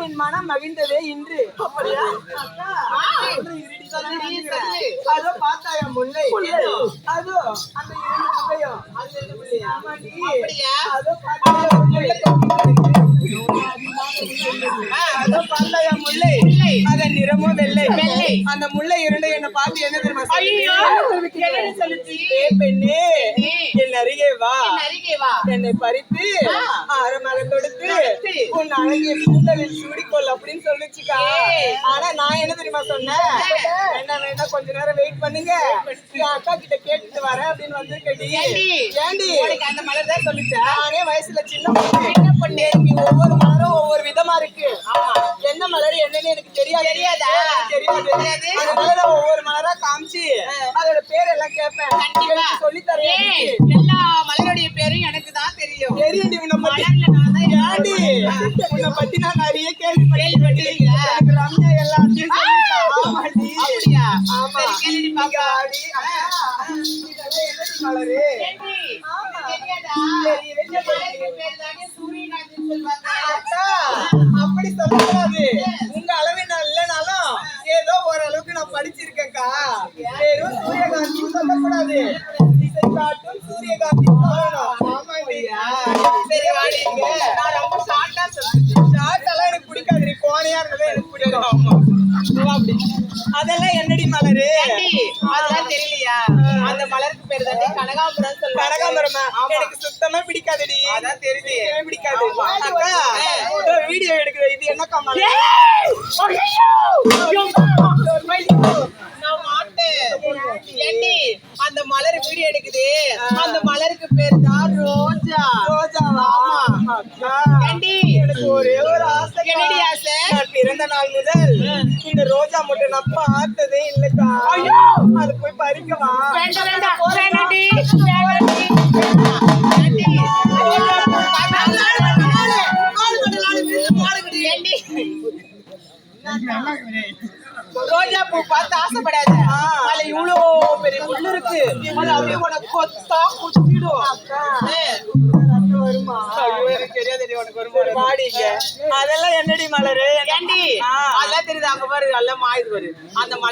என் மனம் மகிழ்ந்ததே இன்று. அதோ பார்த்தாயா முல்லை, அதோ அந்த அதோ பார்த்தாயா முல்லை, அதன் நிறமும் வெள்ளை. அந்த முல்லை இரண்டு என்ன பார்த்து என்ன தெரியுமா சொல்லுச்சு? பெண்ணே, என் அருகே வா, என்னை பறித்து அரைமலை கொடுத்து உன் அழகிய கூந்தலில் சூடிக்கொள் அப்படின்னு சொல்லுச்சுக்கா. ஆனா நான் என்ன தெரியுமா சொன்னேன்? வேண்டாம் கொஞ்ச நேரம் வெயிட் பண்ணுங்க, என் அக்கா கிட்ட கேட்டுட்டு வரேன் அப்படின்னு வந்திருக்கடி. ஏண்டி அந்த மலர் தான் சொல்லிச்சேன். நானே வயசுல சின்ன பொண்ணு, ஒவ்வொரு மலரும் ஒவ்வொரு விதமா இருக்கு. என்ன மலர் என்னன்னு எனக்கு தெரியாது. அந்த மலரை ஒவ்வொரு மலரா காமிச்சு அதோட பேர் எல்லாம் கேட்பேன், சொல்லி தரேன். எல்லா மலருடைய பேரும் எனக்கு தான் தெரியும். தெரியுண்டி, உன்னை பத்தி நான் நிறைய கேள்விப்பட்டிருக்கேன். ரம்யா எல்லாத்தையும் மலரு அப்படி சொல்லக்கூடாது. உங்க அளவு நான் இல்லைனாலும் ஏதோ ஓரளவுக்கு நான் படிச்சிருக்கேன்க்கா. வெறும் சூரியகாந்தி சொல்லக்கூடாது, இசை காட்டும் சூரியகாந்தி சொல்லணும். சரி வாடிங்க, நான் ரொம்ப ஷார்ட்டா சொல்றேன். ஷார்ட்டெல்லாம் எனக்கு பிடிக்காது, நீ கோணையா இருந்ததே எனக்கு பிடிக்கும். அதெல்லாம் என்னடி மலரு? அதெல்லாம் தெரியலையா? அந்த மலருக்கு பேரு தாண்டி கனகாம்பரம் சொல்லுவாங்க. கனகாம்பரமா? எனக்கு சுத்தமா பிடிக்காதுடி. அதான் தெரியுது, பிடிக்காது. அக்கா வீடியோ எடுக்கிற இது என்னக்கா மலர்? நான் மாட்டேன். அந்த மலர் வீடியோ எடுக்குது, அந்த மலருக்கு பேரு தான் ரோஜா. ரோஜாவா? எனக்கு ஒரே ஒரு ஆசை. என்னடி ஆசை? பிறந்த நாள் முதல் இந்த ரோஜா மொட்டை நான் பார்த்ததே இல்லக்கா. அது போய் பறிக்கவா? ரோஜா பூ பார்த்து ஆசைப்படாத. அதுல இவ்வளோ பெரிய முள்ளு இருக்கு, அது அப்படியே உனக்கு கொத்தா குத்திடும். அதெல்லாம் என்னடி மலரு? அதெல்லாம் தெரியுது. அங்க பாரு, எல்லாம் மாயுது பாரு அந்த